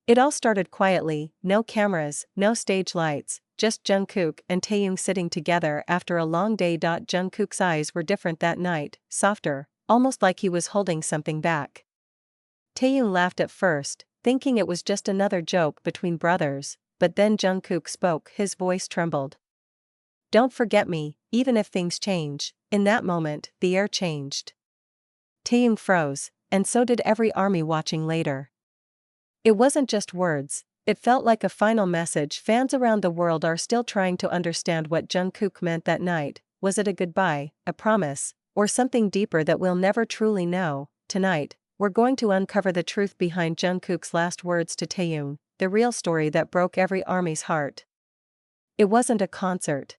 It all started quietly, no cameras, no stage lights, just Jungkook and Taehyung sitting together after a long day. Jungkook's eyes were different that night, softer, almost like he was holding something back. Taehyung laughed at first, thinking it was just another joke between brothers, but then Jungkook spoke, his voice trembled. "Don't forget me, even if things change." In that moment, the air changed. Taehyung froze, and so did every army watching later. It wasn't just words, it felt like a final message. Fans around the world are still trying to understand what Jungkook meant that night. Was it a goodbye, a promise, or something deeper that we'll never truly know? Tonight, we're going to uncover the truth behind Jungkook's last words to Taehyung, the real story that broke every army's heart. It wasn't a concert.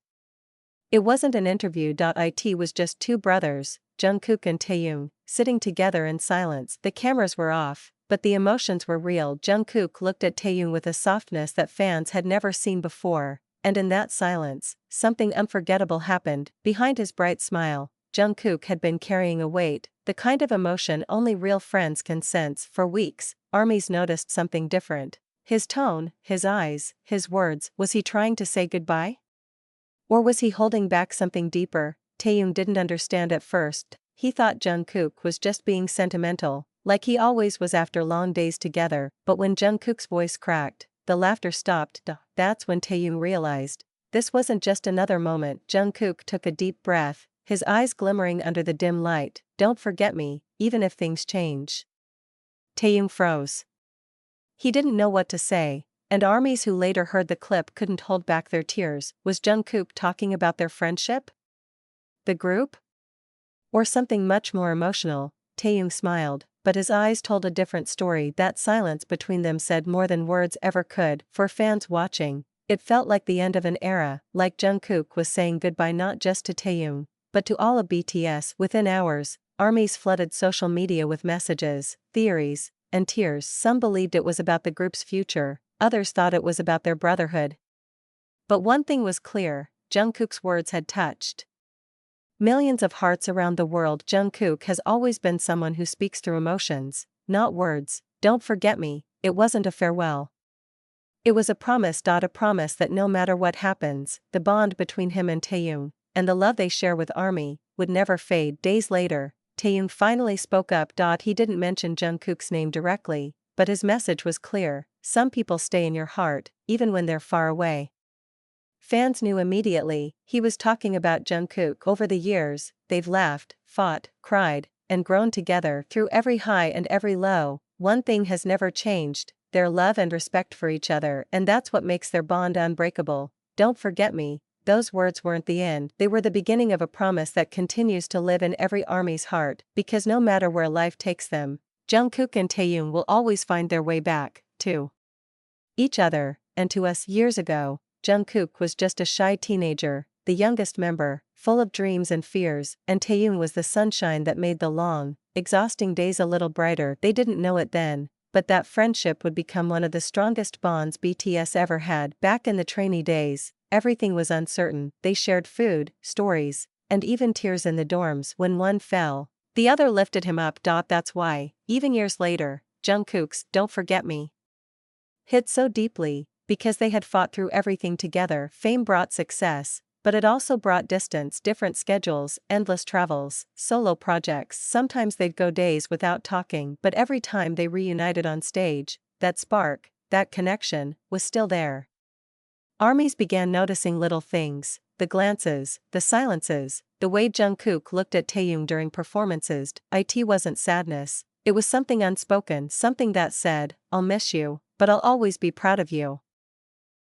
It wasn't an interview. It was just two brothers, Jungkook and Taehyung, sitting together in silence. The cameras were off, but the emotions were real. Jungkook looked at Taehyung with a softness that fans had never seen before, and in that silence, something unforgettable happened. Behind his bright smile, Jungkook had been carrying a weight, the kind of emotion only real friends can sense. For weeks, armies noticed something different. His tone, his eyes, his words. Was he trying to say goodbye? Or was he holding back something deeper? Taehyung didn't understand at first. He thought Jungkook was just being sentimental, like he always was after long days together. But when Jungkook's voice cracked, the laughter stopped. That's when Taehyung realized this wasn't just another moment. Jungkook took a deep breath, his eyes glimmering under the dim light. "Don't forget me, even if things change." Taehyung froze. He didn't know what to say, and armies who later heard the clip couldn't hold back their tears. Was Jungkook talking about their friendship? The group? Or something much more emotional? Taehyung smiled, but his eyes told a different story. That silence between them said more than words ever could. For fans watching, it felt like the end of an era, like Jungkook was saying goodbye not just to Taehyung, but to all of BTS. Within hours, armies flooded social media with messages, theories, and tears. Some believed it was about the group's future, others thought it was about their brotherhood. But one thing was clear, Jungkook's words had touched millions of hearts around the world. Jungkook has always been someone who speaks through emotions, not words. Don't forget me, it wasn't a farewell. It was a promise. A promise that no matter what happens, the bond between him and Taehyung, and the love they share with ARMY, would never fade. Days later, Taehyung finally spoke up. He didn't mention Jungkook's name directly, but his message was clear: some people stay in your heart, even when they're far away. Fans knew immediately, he was talking about Jungkook. Over the years, they've laughed, fought, cried, and grown together through every high and every low. One thing has never changed, their love and respect for each other, and that's what makes their bond unbreakable. Don't forget me. Those words weren't the end, they were the beginning of a promise that continues to live in every army's heart, because no matter where life takes them, Jungkook and Taehyung will always find their way back to each other, and to us. Years ago, Jungkook was just a shy teenager, the youngest member, full of dreams and fears, and Taehyung was the sunshine that made the long, exhausting days a little brighter. They didn't know it then, but that friendship would become one of the strongest bonds BTS ever had. Back in the trainee days, everything was uncertain. They shared food, stories, and even tears in the dorms. When one fell, the other lifted him up. That's why, even years later, Jungkook's "Don't Forget Me" hit so deeply, because they had fought through everything together. Fame brought success, but it also brought distance, different schedules, endless travels, solo projects. Sometimes they'd go days without talking, but every time they reunited on stage, that spark, that connection, was still there. Armies began noticing little things, the glances, the silences, the way Jungkook looked at Taehyung during performances. It wasn't sadness, it was something unspoken, something that said, "I'll miss you, but I'll always be proud of you."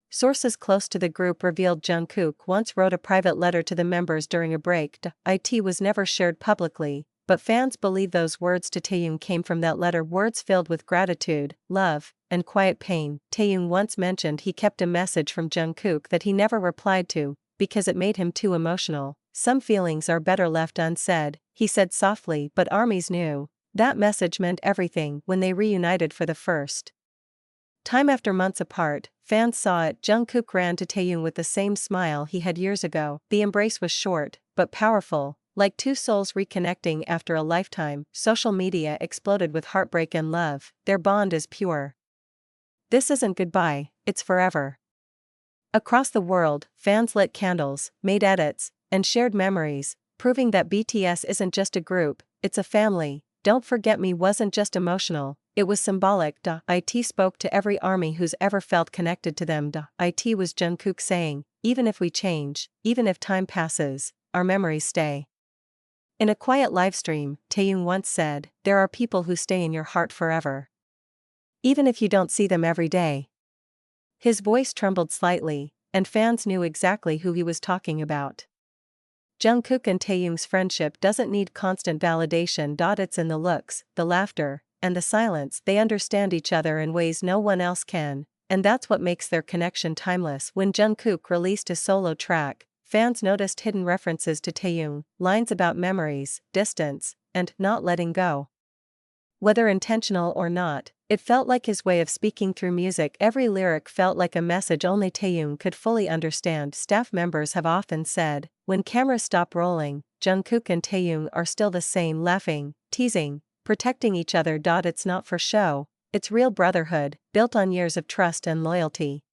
Sources close to the group revealed Jungkook once wrote a private letter to the members during a break. It was never shared publicly, but fans believe those words to Taehyung came from that letter, words filled with gratitude, love, and quiet pain. Taehyung once mentioned he kept a message from Jungkook that he never replied to, because it made him too emotional. "Some feelings are better left unsaid," he said softly, but armies knew. That message meant everything. When they reunited for the first time after months apart, fans saw it. Jungkook ran to Taehyung with the same smile he had years ago. The embrace was short, but powerful, like two souls reconnecting after a lifetime. Social media exploded with heartbreak and love. Their bond is pure. This isn't goodbye, it's forever. Across the world, fans lit candles, made edits, and shared memories, proving that BTS isn't just a group, it's a family. Don't Forget Me wasn't just emotional, it was symbolic. It spoke to every army who's ever felt connected to them. It was Jungkook saying, even if we change, even if time passes, our memories stay. In a quiet livestream, Taehyung once said, there are people who stay in your heart forever. Even if you don't see them every day. His voice trembled slightly, and fans knew exactly who he was talking about. Jungkook and Taehyung's friendship doesn't need constant validation. It's in the looks, the laughter, and the silence. They understand each other in ways no one else can, and that's what makes their connection timeless. When Jungkook released a solo track, fans noticed hidden references to Taehyung, lines about memories, distance, and not letting go. Whether intentional or not, it felt like his way of speaking through music. Every lyric felt like a message only Taehyung could fully understand. Staff members have often said, when cameras stop rolling, Jungkook and Taehyung are still the same, laughing, teasing, protecting each other. It's not for show, it's real brotherhood, built on years of trust and loyalty.